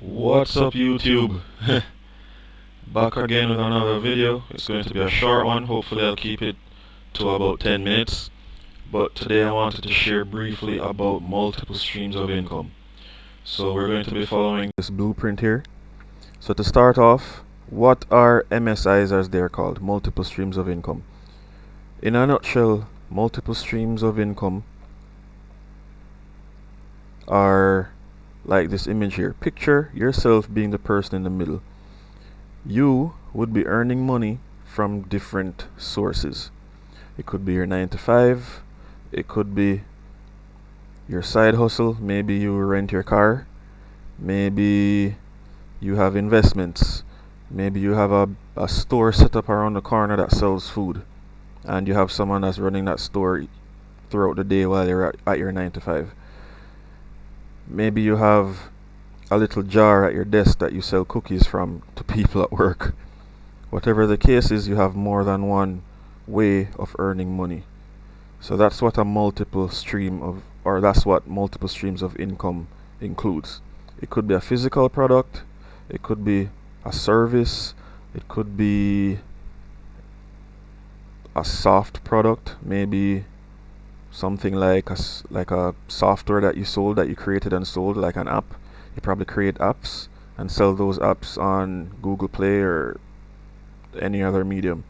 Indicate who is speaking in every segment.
Speaker 1: What's up, YouTube? Back again with another video. It's going to be a short one. Hopefully I'll keep it to about 10 minutes. But today I wanted to share briefly about multiple streams of income. So we're going to be following this blueprint here. So to start off, what are MSIs as they're called? Multiple streams of income. In a nutshell, multiple streams of income are like this image here. Picture yourself being the person in the middle. You would be earning money from different sources. It could be your 9 to 5, it could be your side hustle, maybe you rent your car, maybe you have investments, maybe you have a store set up around the corner that sells food, and you have someone that's running that store throughout the day while you're at your 9 to 5. Maybe you have a little jar at your desk that you sell cookies from to people at work. Whatever the case is, you have more than one way of earning money. So that's what a multiple stream of, or that's what multiple streams of income includes. It could be a physical product, it could be a service, it could be a soft product, maybe something like a software that you sold, that you created and sold, like an app. You probably create apps and sell those apps on Google Play or any other medium.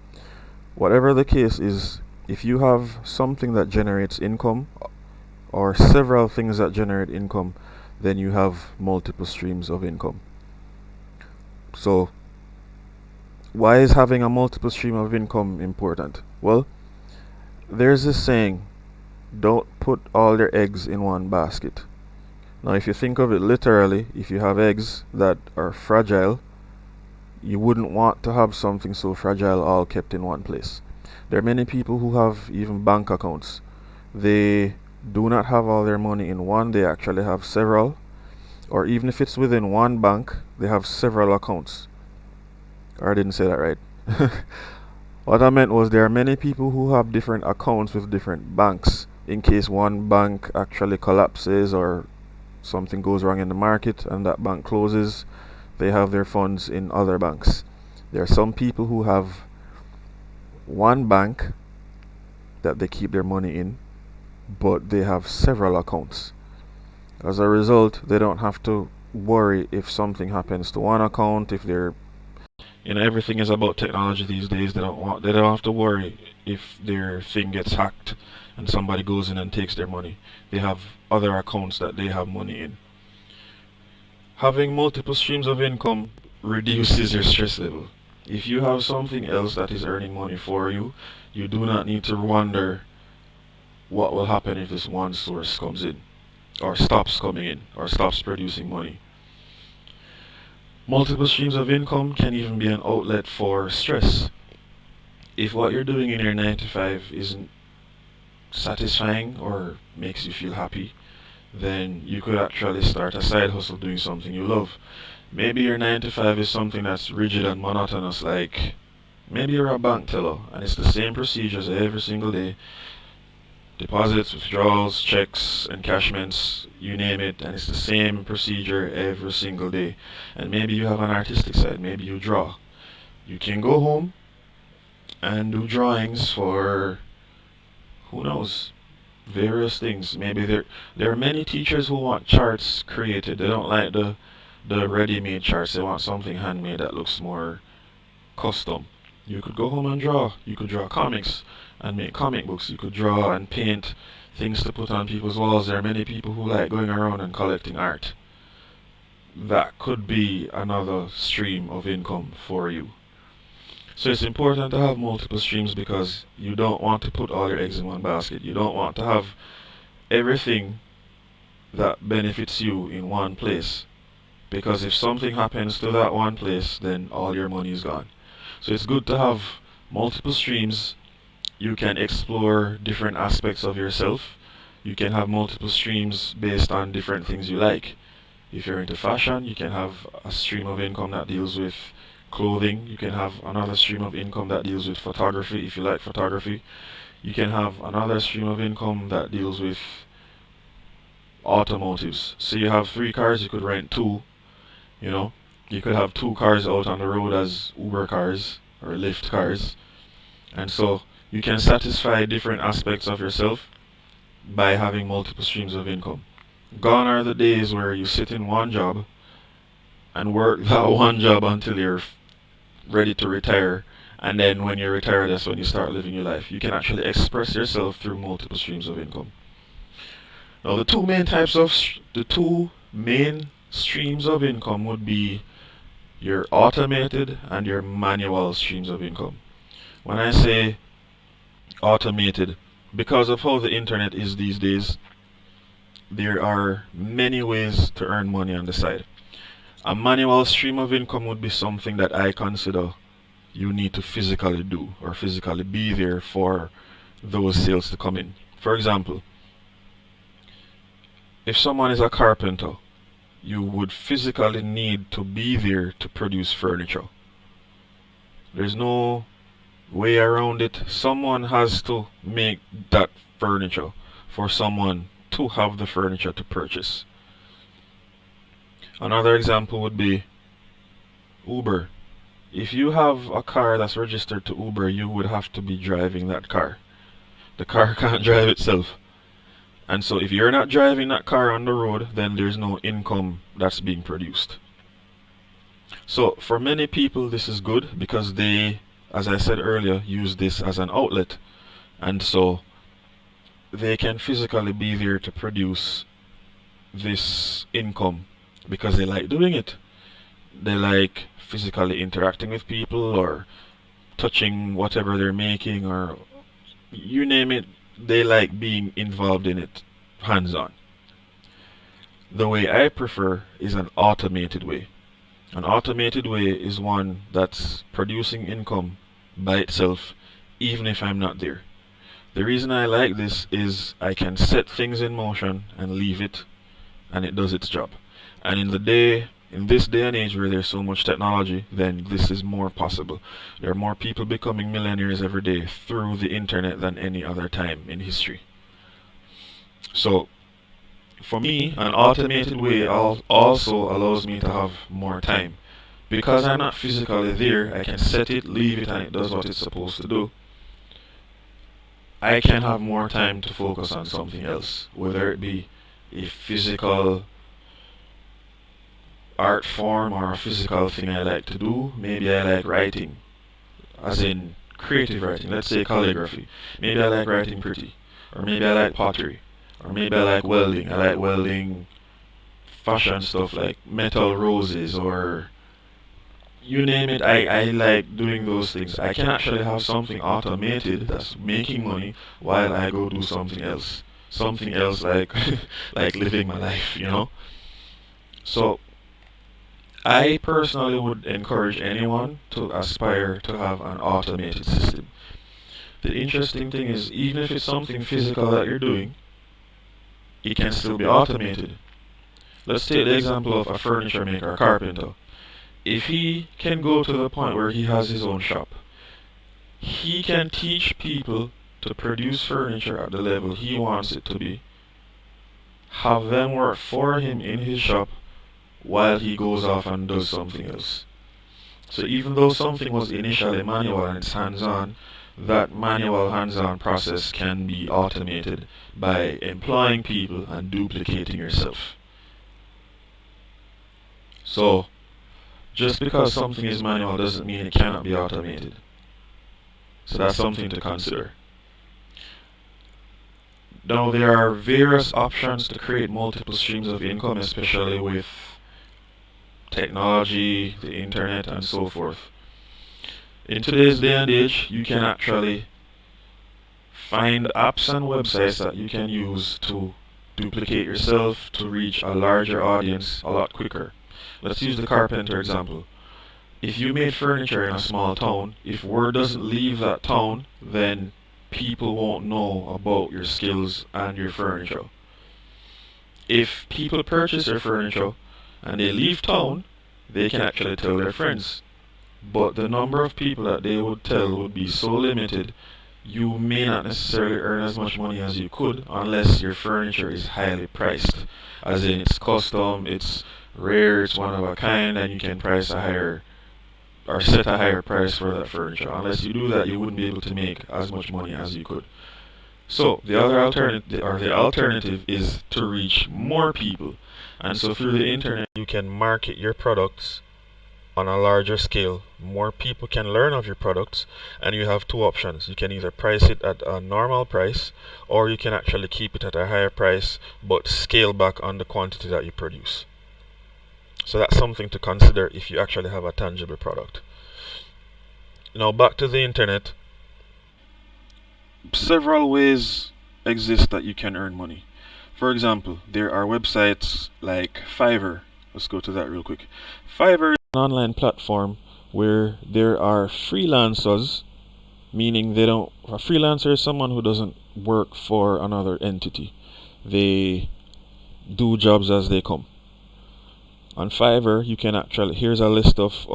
Speaker 1: Whatever the case is, if you have something that generates income or several things that generate income, then you have multiple streams of income. So why is having a multiple stream of income important? Well, there's this saying, don't put all your eggs in one basket. Now if you think of it literally, if you have eggs that are fragile, you wouldn't want to have something so fragile all kept in one place. There are many people who have even bank accounts. They do not have all their money in one, they actually have several, or even if it's within one bank, they have several accounts. Or I didn't say that right. What I meant was there are many people who have different accounts with different banks in case one bank actually collapses or something goes wrong in the market and that bank closes. They have their funds in other banks. There are some people who have one bank that they keep their money in, but they have several accounts. As a result, they don't have to worry if something happens to one account, if they're, everything is about technology these days. They don't have to worry if their thing gets hacked and somebody goes in and takes their money. They have other accounts that they have money in. Having multiple streams of income reduces your stress level. If you have something else that is earning money for you, you do not need to wonder what will happen if this one source comes in, or stops coming in, or stops producing money. Multiple streams of income can even be an outlet for stress. If what you're doing in your 9 to 5 isn't satisfying or makes you feel happy, then you could actually start a side hustle doing something you love. Maybe your 9 to 5 is something that's rigid and monotonous, like maybe you're a bank teller and it's the same procedures every single day. Deposits, withdrawals, checks, encashments, you name it, and it's the same procedure every single day. And maybe you have an artistic side, maybe you draw. You can go home and do drawings for, who knows, various things. Maybe there are many teachers who want charts created. They don't like the ready-made charts. They want something handmade that looks more custom. You could go home and draw. You could draw comics and make comic books. You could draw and paint things to put on people's walls. There are many people who like going around and collecting art. That could be another stream of income for you. So it's important to have multiple streams because you don't want to put all your eggs in one basket. You don't want to have everything that benefits you in one place, because if something happens to that one place, then all your money is gone. So it's good to have multiple streams. You can explore different aspects of yourself. You can have multiple streams based on different things you like. If you're into fashion, you can have a stream of income that deals with clothing. You can have another stream of income that deals with photography if you like photography. You can have another stream of income that deals with automotives. So you have 3 cars, you could rent 2. You know, you could have two cars out on the road as Uber cars or Lyft cars, and so you can satisfy different aspects of yourself by having multiple streams of income. Gone are the days where you sit in one job and work that one job until you're ready to retire, and then when you retire, that's when you start living your life. You can actually express yourself through multiple streams of income. Now, the two main streams of income would be your automated and your manual streams of income. When I say automated, because of how the internet is these days, there are many ways to earn money on the side. A manual stream of income would be something that I consider you need to physically do or physically be there for those sales to come in. For example, if someone is a carpenter, you would physically need to be there to produce furniture. There's no way around it. Someone has to make that furniture for someone to have the furniture to purchase. Another example would be Uber. If you have a car that's registered to Uber, you would have to be driving that car. The car can't drive itself. And so if you're not driving that car on the road, then there's no income that's being produced. So for many people, this is good because they, as I said earlier, use this as an outlet. And so they can physically be there to produce this income because they like doing it. They like physically interacting with people or touching whatever they're making, or you name it, they like being involved in it hands-on. The way I prefer is an automated way. An automated way is one that's producing income by itself even if I'm not there. The reason I like this is I can set things in motion and leave it and it does its job. And in this day and age where there's so much technology, then this is more possible. There are more people becoming millionaires every day through the internet than any other time in history. So, for me, an automated way also allows me to have more time. Because I'm not physically there, I can set it, leave it, and it does what it's supposed to do. I can have more time to focus on something else, whether it be a physical art form or a physical thing I like to do. Maybe I like writing, as in creative writing, let's say calligraphy. Maybe I like writing pretty, or maybe I like pottery, or maybe I like welding. I like welding fashion stuff like metal roses, or you name it. I like doing those things. I can actually have something automated that's making money while I go do something else. Something else like like living my life, you know? So I personally would encourage anyone to aspire to have an automated system. The interesting thing is, even if it's something physical that you're doing, it can still be automated. Let's take the example of a furniture maker, a carpenter. If he can go to the point where he has his own shop, he can teach people to produce furniture at the level he wants it to be, have them work for him in his shop while he goes off and does something else. So even though something was initially manual and it's hands-on, that manual hands-on process can be automated by employing people and duplicating yourself. So just because something is manual doesn't mean it cannot be automated. So that's something to consider. Now there are various options to create multiple streams of income, especially with technology, the internet, and so forth. In today's day and age, you can actually find apps and websites that you can use to duplicate yourself to reach a larger audience a lot quicker. Let's use the carpenter example. If you made furniture in a small town, if word doesn't leave that town, then people won't know about your skills and your furniture. If people purchase your furniture and they leave town, they can actually tell their friends. But the number of people that they would tell would be so limited, you may not necessarily earn as much money as you could unless your furniture is highly priced. As in, it's custom, it's rare, it's one of a kind, and you can price a higher or set a higher price for that furniture. Unless you do that, you wouldn't be able to make as much money as you could. So the other alternative is to reach more people. And so through the internet, you can market your products on a larger scale. More people can learn of your products, and you have two options. You can either price it at a normal price, or you can actually keep it at a higher price but scale back on the quantity that you produce. So that's something to consider if you actually have a tangible product. Now back to the internet. Several ways exist that you can earn money. For example, there are websites like Fiverr. Let's go to that real quick. Fiverr is an online platform where there are freelancers, meaning a freelancer is someone who doesn't work for another entity. They do jobs as they come. On Fiverr, you can actually, here's a list of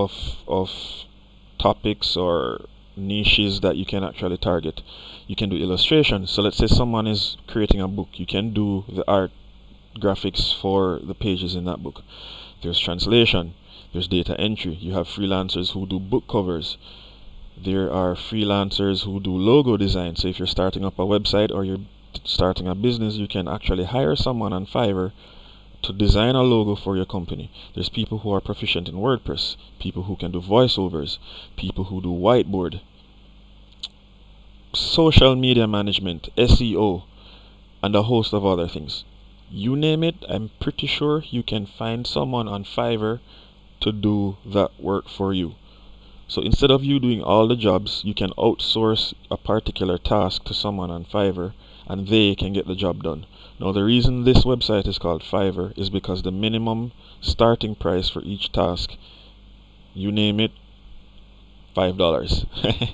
Speaker 1: topics or niches that you can actually target. You can do illustration. So let's say someone is creating a book. You can do the art graphics for the pages in that book. There's translation. There's data entry. You have freelancers who do book covers. There are freelancers who do logo design. So if you're starting up a website or you're starting a business, you can actually hire someone on Fiverr to design a logo for your company. There's people who are proficient in WordPress, people who can do voiceovers, people who do whiteboard, social media management, SEO, and a host of other things. You name it, I'm pretty sure you can find someone on Fiverr to do that work for you. So instead of you doing all the jobs, you can outsource a particular task to someone on Fiverr, and they can get the job done. Now the reason this website is called Fiverr is because the minimum starting price for each task, you name it, $5.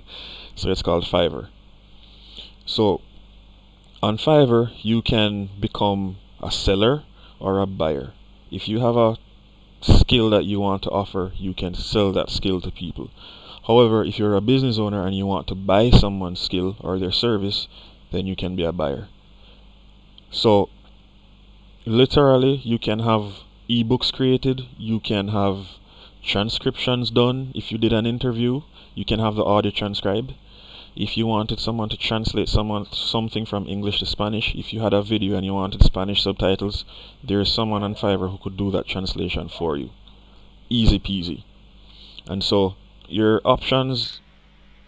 Speaker 1: So it's called Fiverr. So on Fiverr, you can become a seller or a buyer. If you have a skill that you want to offer, you can sell that skill to people. However, if you're a business owner and you want to buy someone's skill or their service, then you can be a buyer. So literally, you can have ebooks created, you can have transcriptions done. If you did an interview, you can have the audio transcribed. If you wanted someone to translate something from English to Spanish, if you had a video and you wanted Spanish subtitles, there is someone on Fiverr who could do that translation for you. Easy peasy. And so your options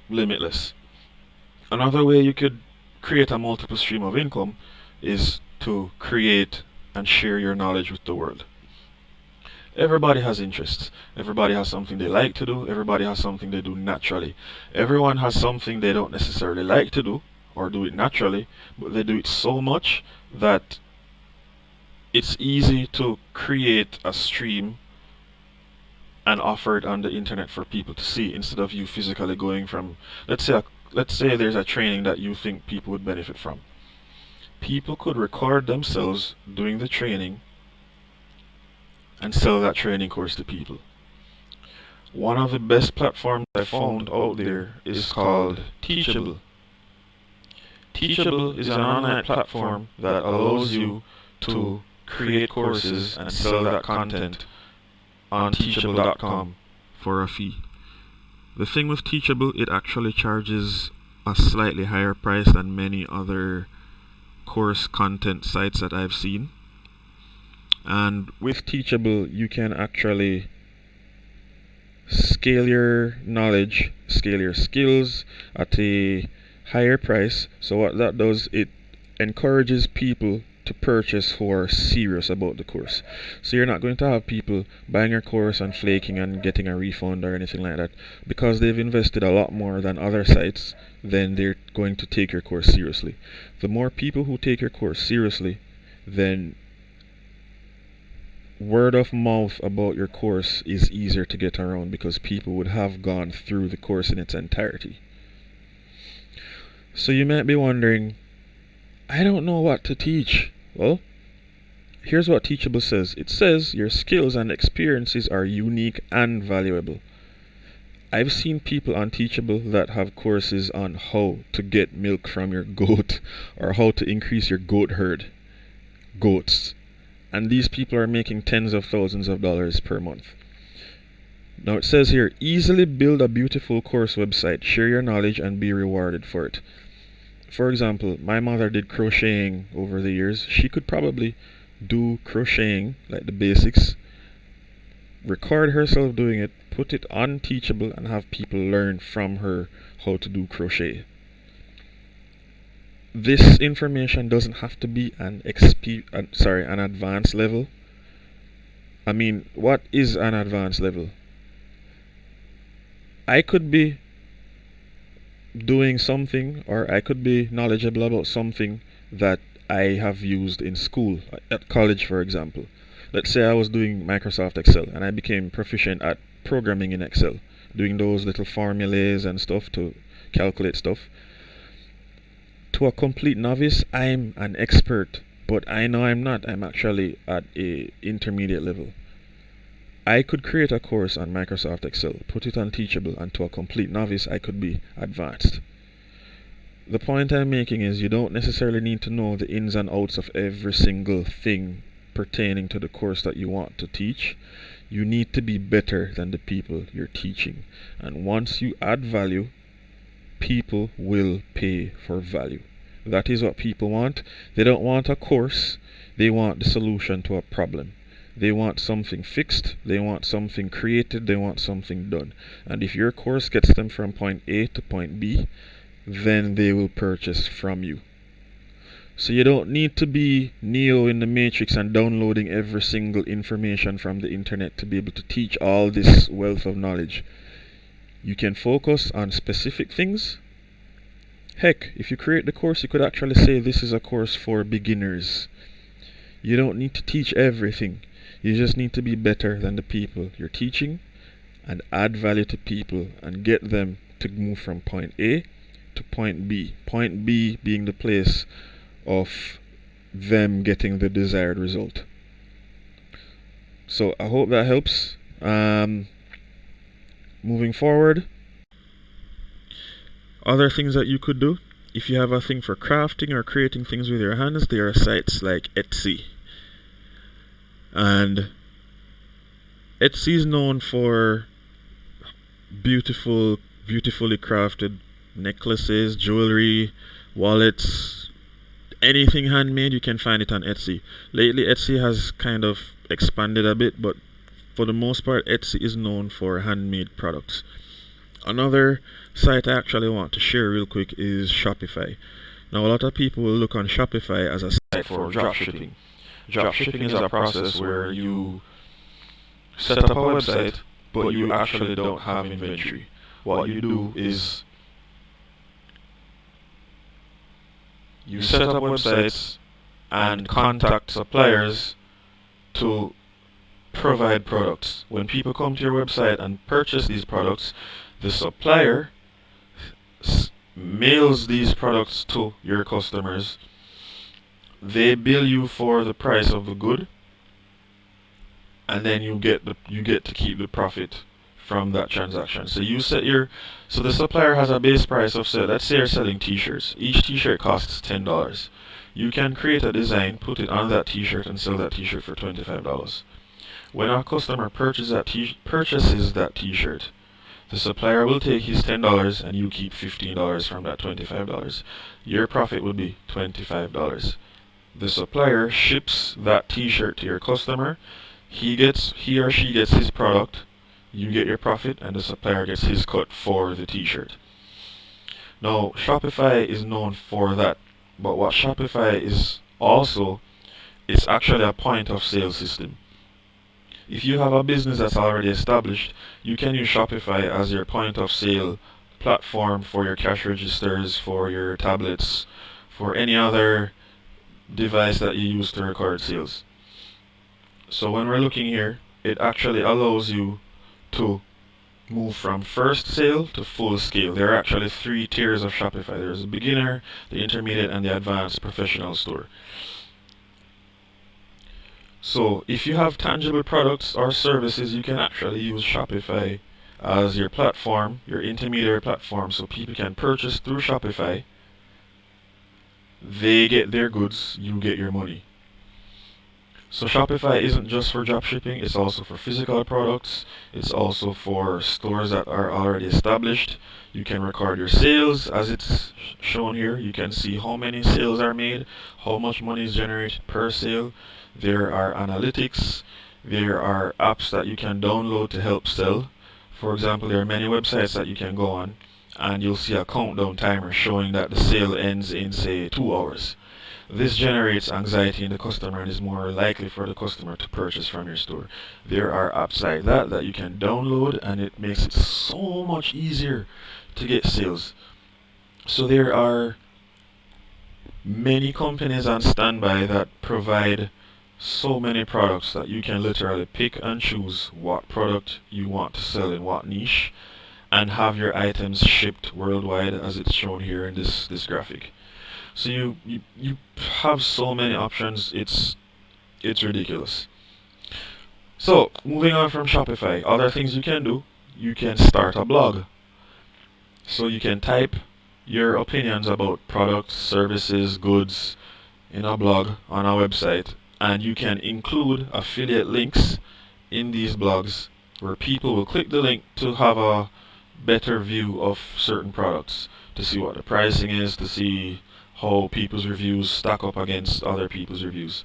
Speaker 1: limitless. Another way you could create a multiple stream of income is to create and share your knowledge with the world. Everybody has interests. Everybody has something they like to do. Everybody has something they do naturally. Everyone has something they don't necessarily like to do or do it naturally, but they do it so much that it's easy to create a stream and offer it on the internet for people to see instead of you physically going from, let's say there's a training that you think people would benefit from. People could record themselves doing the training and sell that training course to people. One of the best platforms I found out there is called Teachable. Teachable is an online platform that allows you to create courses and sell that content on teachable.com for a fee. The thing with Teachable, it actually charges a slightly higher price than many other course content sites that I've seen. And with Teachable, you can actually scale your knowledge, scale your skills at a higher price. So what that does, it encourages people to purchase who are serious about the course. So you're not going to have people buying your course and flaking and getting a refund or anything like that. Because they've invested a lot more than other sites, then they're going to take your course seriously. The more people who take your course seriously, then word of mouth about your course is easier to get around because people would have gone through the course in its entirety. So you might be wondering, I don't know what to teach. Well, here's what Teachable says. It says your skills and experiences are unique and valuable. I've seen people on Teachable that have courses on how to get milk from your goat or how to increase your goat herd. Goats. And these people are making tens of thousands of dollars per month. Now it says here, easily build a beautiful course website, share your knowledge and be rewarded for it. For example, my mother did crocheting over the years. She could probably do crocheting, like the basics, record herself doing it, put it on Teachable, and have people learn from her how to do crochet. This information doesn't have to be an advanced level. I mean, what is an advanced level? I could be doing something, or I could be knowledgeable about something that I have used in school, at college for example. Let's say I was doing Microsoft Excel and I became proficient at programming in Excel, doing those little formulas and stuff to calculate stuff. To a complete novice, I'm an expert, but I know I'm not. I'm actually at a intermediate level. I could create a course on Microsoft Excel, put it on Teachable, and to a complete novice, I could be advanced. The point I'm making is you don't necessarily need to know the ins and outs of every single thing pertaining to the course that you want to teach. You need to be better than the people you're teaching. And once you add value, people will pay for value. That is what people want. They don't want a course, they want the solution to a problem. They want something fixed, they want something created, they want something done. And if your course gets them from point A to point B, then they will purchase from you. So you don't need to be Neo in the Matrix and downloading every single information from the internet to be able to teach all this wealth of knowledge. You can focus on specific things. Heck, if you create the course, you could actually say this is a course for beginners. You don't need to teach everything. You just need to be better than the people you're teaching and add value to people and get them to move from point A to point B. Point B being the place of them getting the desired result. So I hope that helps. Moving forward, other things that you could do, if you have a thing for crafting or creating things with your hands, there are sites like Etsy. And Etsy is known for beautifully crafted necklaces, jewelry, wallets, anything handmade. You can find it on Etsy. Lately Etsy has kind of expanded a bit, but for the most part Etsy is known for handmade products. Another site I actually want to share real quick is Shopify. Now a lot of people will look on Shopify as a site for dropshipping. Dropshipping is a process where you set up a website but you actually don't have inventory. What you do is you set up websites and contact suppliers to provide products. When people come to your website and purchase these products, the supplier mails these products to your customers. They bill you for the price of the good, and then you get to keep the profit from that transaction. So the supplier has a base price of, say, let's say you're selling t-shirts. Each t-shirt costs $10. You can create a design, put it on that t-shirt, and sell that t-shirt for $25. When a customer purchases that t-shirt, the supplier will take his $10 and you keep $15 from that $25. Your profit would be $25. The supplier ships that t-shirt to your customer. He or she gets his product, you get your profit, and the supplier gets his cut for the t-shirt. Now, Shopify is known for that, but what Shopify is also, it's actually a point of sale system. If you have a business that's already established, you can use Shopify as your point of sale platform for your cash registers, for your tablets, for any other device that you use to record sales. So when we're looking here, it actually allows you to move from first sale to full scale. There are actually 3 tiers of Shopify. There's the beginner, the intermediate, and the advanced professional store. So if you have tangible products or services, you can actually use Shopify as your platform, your intermediary platform, so people can purchase through Shopify. They get their goods, you get your money. So Shopify isn't just for dropshipping, it's also for physical products. It's also for stores that are already established. You can record your sales as it's shown here. You can see how many sales are made, how much money is generated per sale. There are analytics. There are apps that you can download to help sell. For example, there are many websites that you can go on and you'll see a countdown timer showing that the sale ends in, say, 2 hours. This generates anxiety in the customer and is more likely for the customer to purchase from your store. There are apps like that that you can download and it makes it so much easier to get sales. So there are many companies on standby that provide so many products that you can literally pick and choose what product you want to sell in what niche and have your items shipped worldwide as it's shown here in this graphic. So you have so many options, it's ridiculous. So moving on from Shopify, other things you can do, you can start a blog. So you can type your opinions about products, services, goods in a blog on a website, and you can include affiliate links in these blogs where people will click the link to have a better view of certain products, to see what the pricing is, to see how people's reviews stack up against other people's reviews.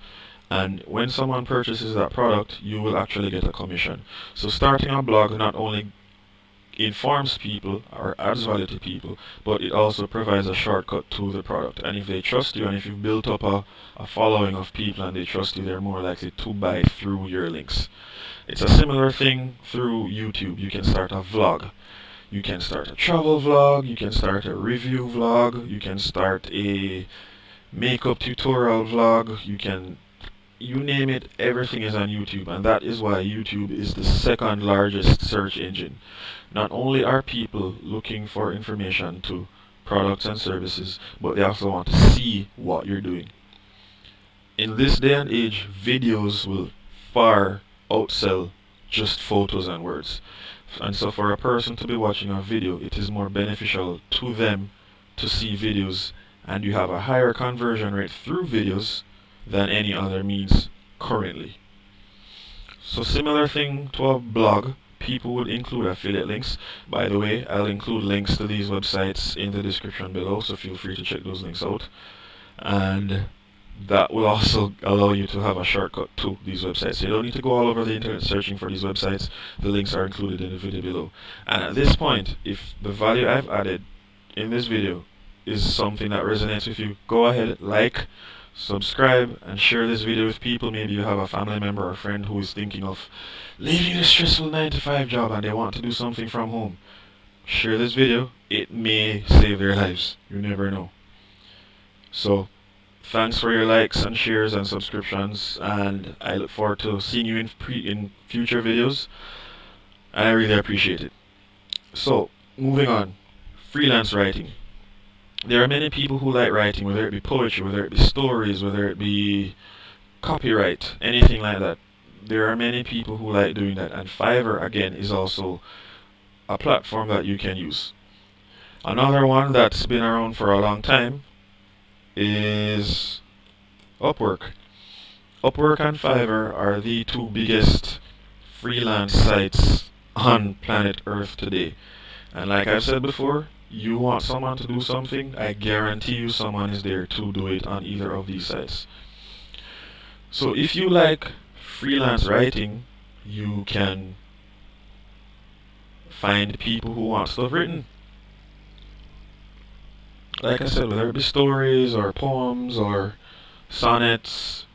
Speaker 1: And when someone purchases that product, you will actually get a commission. So starting a blog not only informs people or adds value to people, but it also provides a shortcut to the product. And if they trust you and if you've built up a following of people and they trust you, they're more likely to buy through your links. It's a similar thing through YouTube. You can start a vlog. You can start a travel vlog, you can start a review vlog, you can start a makeup tutorial vlog, you name it, everything is on YouTube, and that is why YouTube is the second largest search engine. Not only are people looking for information to products and services, but they also want to see what you're doing. In this day and age, videos will far outsell just photos and words. And so for a person to be watching a video, it is more beneficial to them to see videos, and you have a higher conversion rate through videos than any other means currently. So similar thing to a blog, people would include affiliate links. By the way, I'll include links to these websites in the description below, so feel free to check those links out. And that will also allow you to have a shortcut to these websites. So you don't need to go all over the internet searching for these websites. The links are included in the video below. And at this point, if the value I've added in this video is something that resonates with you, go ahead, like, subscribe, and share this video with people. Maybe you have a family member or friend who is thinking of leaving a stressful 9-to-5 job and they want to do something from home. Share this video. It may save their lives. You never know. So thanks for your likes and shares and subscriptions, and I look forward to seeing you in future videos, and I really appreciate it. So, moving on, freelance writing. There are many people who like writing, whether it be poetry, whether it be stories, whether it be copyright, anything like that. There are many people who like doing that, and Fiverr, again, is also a platform that you can use. Another one that's been around for a long time is Upwork. Upwork and Fiverr are the two biggest freelance sites on planet Earth today. And like I've said before, you want someone to do something, I guarantee you someone is there to do it on either of these sites. So if you like freelance writing, you can find people who want stuff written. Like I said, whether it be stories or poems or sonnets,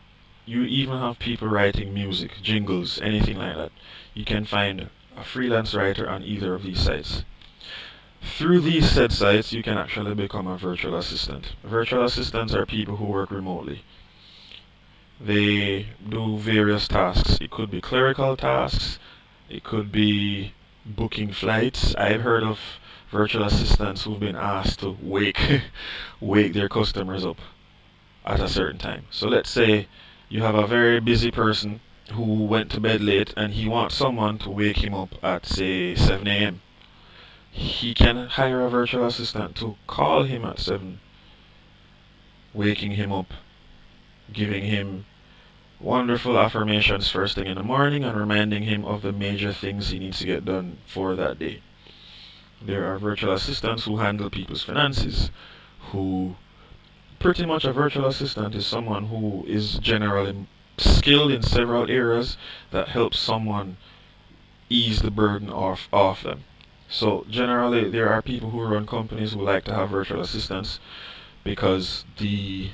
Speaker 1: you even have people writing music, jingles, anything like that. You can find a freelance writer on either of these sites. Through these said sites, you can actually become a virtual assistant. Virtual assistants are people who work remotely. They do various tasks. It could be clerical tasks, it could be booking flights. I've heard of virtual assistants who've been asked to wake their customers up at a certain time. So let's say you have a very busy person who went to bed late and he wants someone to wake him up at, say, 7 a.m. He can hire a virtual assistant to call him at 7, waking him up, giving him wonderful affirmations first thing in the morning and reminding him of the major things he needs to get done for that day. There are virtual assistants who handle people's finances, who pretty much a virtual assistant is someone who is generally skilled in several areas that helps someone ease the burden off them. So generally there are people who run companies who like to have virtual assistants because the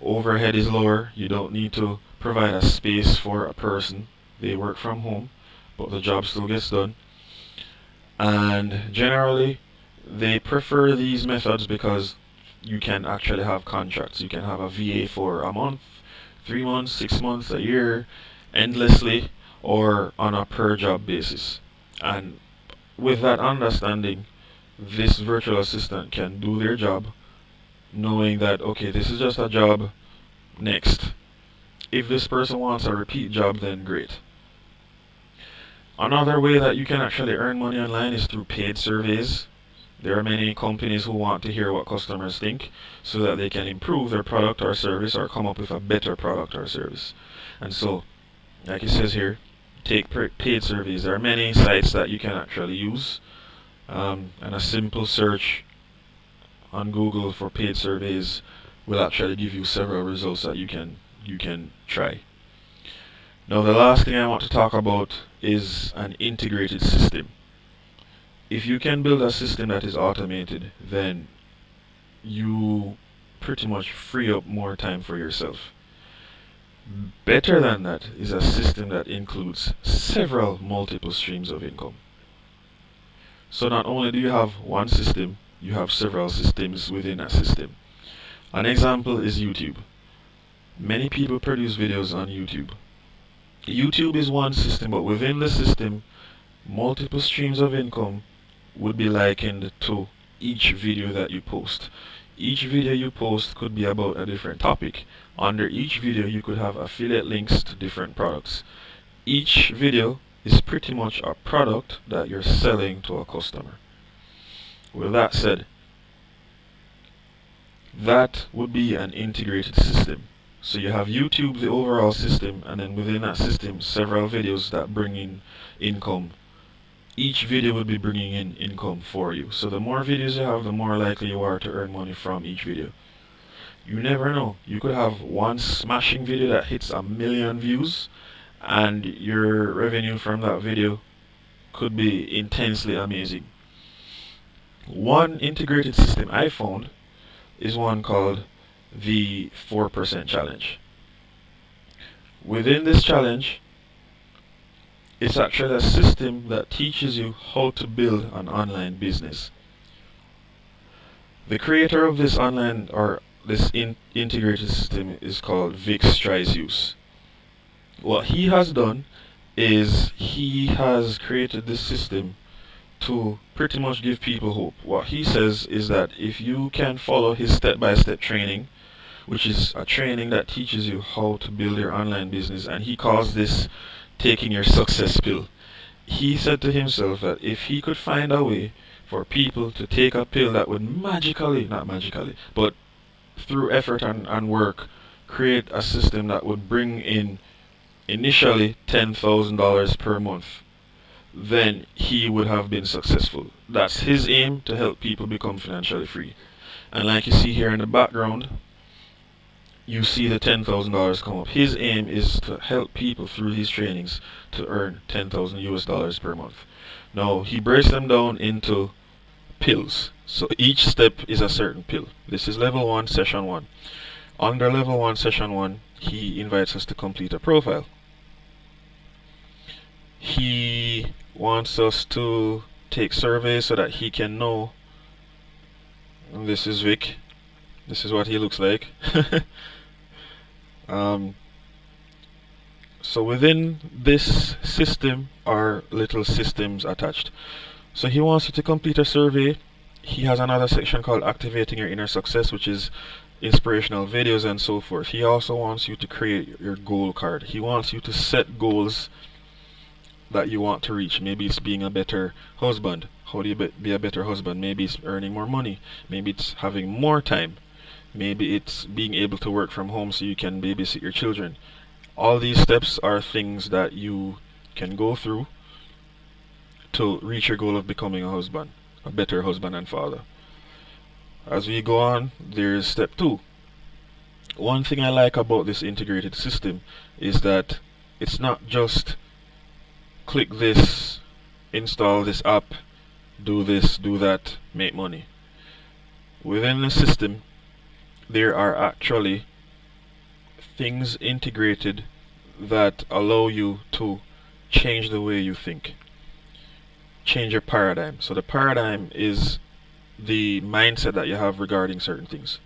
Speaker 1: overhead is lower. You don't need to provide a space for a person. They work from home, but the job still gets done. And generally they prefer these methods because you can actually have contracts. You can have a VA for a month, 3 months, 6 months, a year, endlessly, or on a per job basis. And with that understanding, this virtual assistant can do their job knowing that, okay, this is just a job, next. If this person wants a repeat job, then great. Another way that you can actually earn money online is through paid surveys. There are many companies who want to hear what customers think so that they can improve their product or service or come up with a better product or service. And so, like it says here, take paid surveys. There are many sites that you can actually use, and a simple search on Google for paid surveys will actually give you several results that you can try. Now the last thing I want to talk about is an integrated system. If you can build a system that is automated, then you pretty much free up more time for yourself. Better than that is a system that includes several multiple streams of income. So not only do you have one system, you have several systems within a system. An example is YouTube. Many people produce videos on YouTube. YouTube is one system, but within the system, multiple streams of income would be likened to each video that you post. Each video you post could be about a different topic. Under each video you could have affiliate links to different products. Each video is pretty much a product that you're selling to a customer. With that said, that would be an integrated system. So you have YouTube, the overall system, and then within that system several videos that bring in income. Each video will be bringing in income for you. So the more videos you have, the more likely you are to earn money from each video. You never know. You could have one smashing video that hits 1 million views, and your revenue from that video could be intensely amazing. One integrated system I found is one called the 4% challenge. Within this challenge, it's actually a system that teaches you how to build an online business. The creator of this online or this integrated system is called Vic Strisius. What he has done is he has created this system to pretty much give people hope. What he says is that if you can follow his step-by-step training, which is a training that teaches you how to build your online business, and he calls this taking your success pill. He said to himself that if he could find a way for people to take a pill that would not magically, but through effort and work, create a system that would bring in initially $10,000 per month, then he would have been successful. That's his aim, to help people become financially free. And like you see here in the background, you see the $10,000 come up. His aim is to help people through these trainings to earn $10,000 per month. Now he breaks them down into pills. So each step is a certain pill. This is level 1, session 1. Under level 1, session 1, he invites us to complete a profile. He wants us to take surveys so that he can know. And this is Vic. This is what he looks like. So within this system are little systems attached. So he wants you to complete a survey. He has another section called Activating Your Inner Success, which is inspirational videos and so forth. He also wants you to create your goal card. He wants you to set goals that you want to reach. Maybe it's being a better husband. How do you be a better husband? Maybe it's earning more money. Maybe it's having more time. Maybe it's being able to work from home so you can babysit your children. All these steps are things that you can go through to reach your goal of becoming a husband, a better husband and father. As we go on, there's step 2. One thing I like about this integrated system is that it's not just click this, install this app, do this, do that, make money. Within the system, there are actually things integrated that allow you to change the way you think, change your paradigm. So the paradigm is the mindset that you have regarding certain things.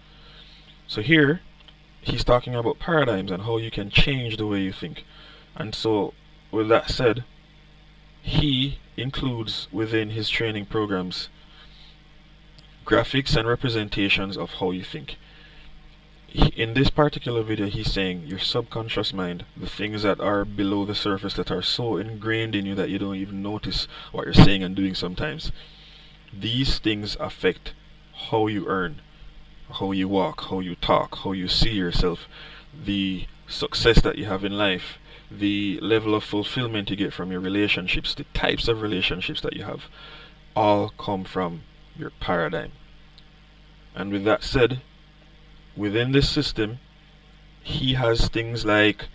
Speaker 1: So here, he's talking about paradigms and how you can change the way you think. And so, with that said, he includes within his training programs graphics and representations of how you think. In this particular video, he's saying your subconscious mind, the things that are below the surface that are so ingrained in you that you don't even notice what you're saying and doing sometimes, these things affect how you earn, how you walk, how you talk, how you see yourself, the success that you have in life, the level of fulfillment you get from your relationships, the types of relationships that you have, all come from your paradigm. And with that said, within this system, he has things like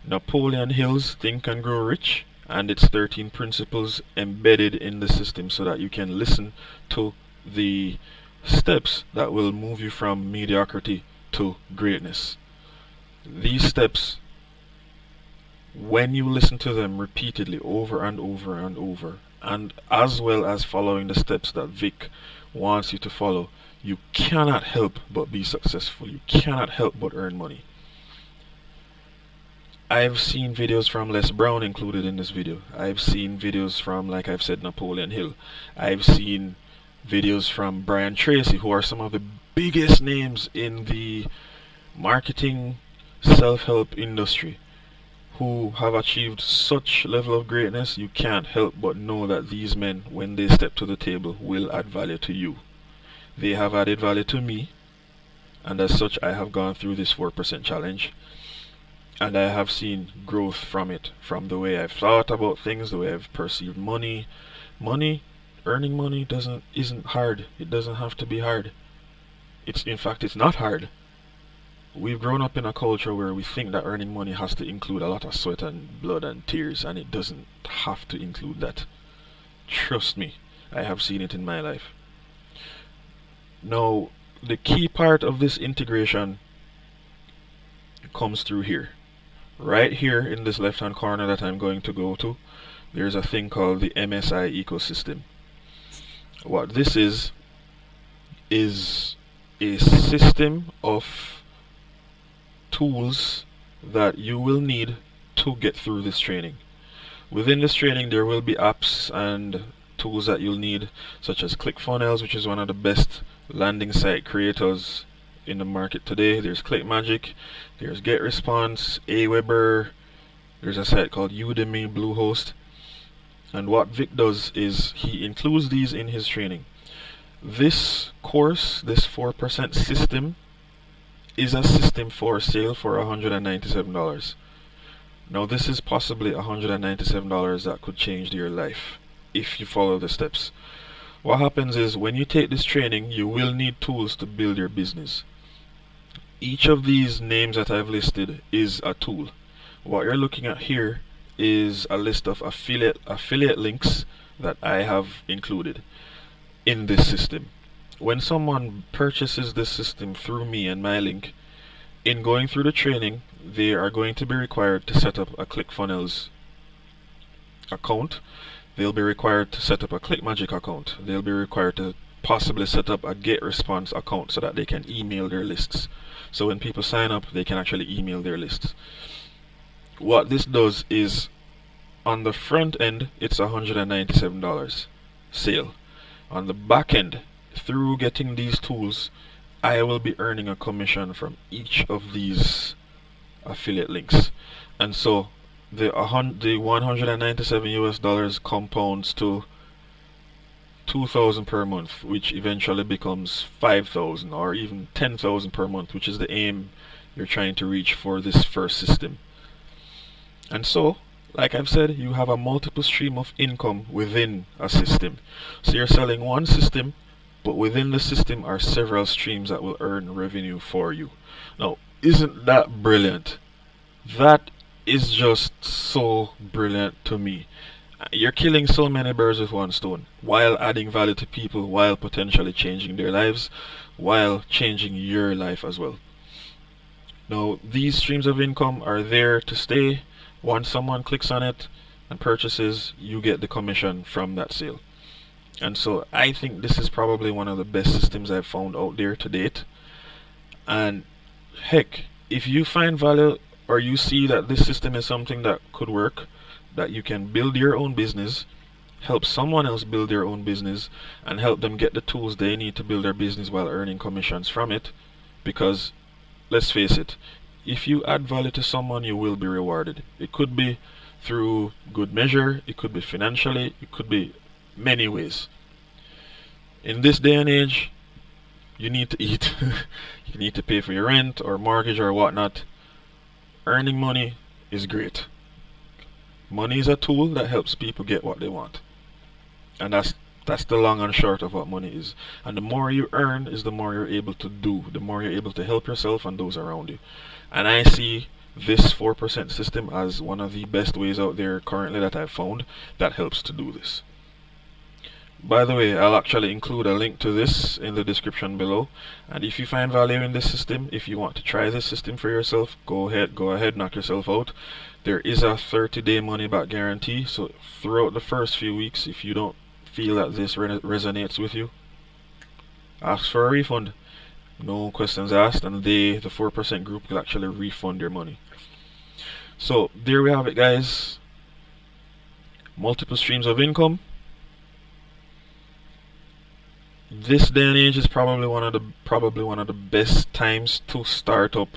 Speaker 1: Napoleon Hill's Think and Grow Rich and its 13 principles embedded in the system so that you can listen to the steps that will move you from mediocrity to greatness. These steps, when you listen to them repeatedly over and over and over, and as well as following the steps that Vic wants you to follow, you cannot help but be successful. You cannot help but earn money. I've seen videos from Les Brown included in this video. I've seen videos from, like I've said, Napoleon Hill. I've seen videos from Brian Tracy, who are some of the biggest names in the marketing self-help industry, who have achieved such level of greatness. You can't help but know that these men, when they step to the table, will add value to you. They have added value to me, and as such I have gone through this 4% challenge, and I have seen growth from it, from the way I've thought about things, the way I've perceived money. Earning money isn't hard. It doesn't have to be hard. In fact, it's not hard. We've grown up in a culture where we think that earning money has to include a lot of sweat and blood and tears, and it doesn't have to include that. Trust me, I have seen it in my life. Now, the key part of this integration comes through here. Right here in this left hand corner that I'm going to go to, there's a thing called the MSI ecosystem. What this is a system of tools that you will need to get through this training. Within this training, there will be apps and tools that you'll need, such as ClickFunnels, which is one of the best landing site creators in the market today. There's ClickMagick, there's GetResponse, Aweber, there's a site called Udemy, Bluehost. And what Vic does is he includes these in his training. This course, this 4% system, is a system for sale for $197. Now this is possibly $197 that could change your life if you follow the steps. What happens is, when you take this training, you will need tools to build your business. Each of these names that I've listed is a tool. What you're looking at here is a list of affiliate links that I have included in this system. When someone purchases this system through me and my link, in going through the training, they are going to be required to set up a ClickFunnels account. They'll be required to set up a ClickMagick account. They'll be required to possibly set up a GetResponse account so that they can email their lists. So when people sign up, they can actually email their lists. What this does is, on the front end, it's $197 sale. On the back end, through getting these tools, I will be earning a commission from each of these affiliate links. And so the $197 compounds to $2,000 per month, which eventually becomes $5,000 or even $10,000 per month, which is the aim you're trying to reach for this first system. And so, like I've said, you have a multiple stream of income within a system. So you're selling one system, but within the system are several streams that will earn revenue for you. Now, isn't that brilliant? That is just so brilliant to me. You're killing so many birds with one stone while adding value to people, while potentially changing their lives, while changing your life as well. Now, these streams of income are there to stay. Once someone clicks on it and purchases, you get the commission from that sale. And so I think this is probably one of the best systems I've found out there to date. And heck, if you find value or you see that this system is something that could work, that you can build your own business, help someone else build their own business, and help them get the tools they need to build their business while earning commissions from it. Because let's face it, if you add value to someone, you will be rewarded. It could be through good measure, it could be financially, it could be many ways. In this day and age, you need to eat. You need to pay for your rent or mortgage or whatnot. Earning money is great. Money is a tool that helps people get what they want. And that's the long and short of what money is. And the more you earn is the more you're able to do, the more you're able to help yourself and those around you. And I see this 4% system as one of the best ways out there currently that I've found that helps to do this. By the way, I'll actually include a link to this in the description below. And if you find value in this system, if you want to try this system for yourself, go ahead, knock yourself out. There is a 30-day money back guarantee, so throughout the first few weeks, if you don't feel that this resonates with you, ask for a refund. No questions asked, and the 4% group will actually refund your money. So there we have it, guys. Multiple streams of income. This day and age is probably one of the best times to start up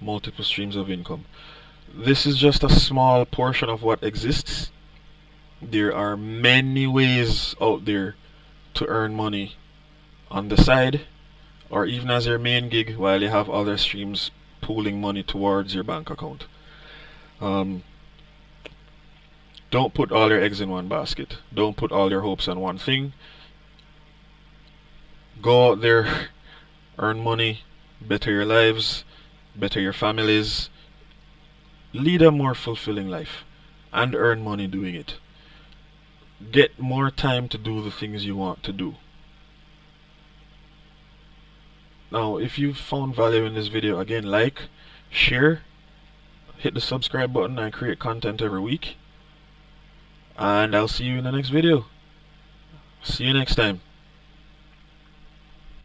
Speaker 1: multiple streams of income. This is just a small portion of what exists. There are many ways out there to earn money on the side, or even as your main gig, while you have other streams pooling money towards your bank account. Don't put all your eggs in one basket. Don't put all your hopes on one thing. Go out there, earn money, better your lives, better your families, lead a more fulfilling life, and earn money doing it. Get more time to do the things you want to do. Now, if you found value in this video, again, like, share, hit the subscribe button. I create content every week. And I'll see you in the next video. See you next time.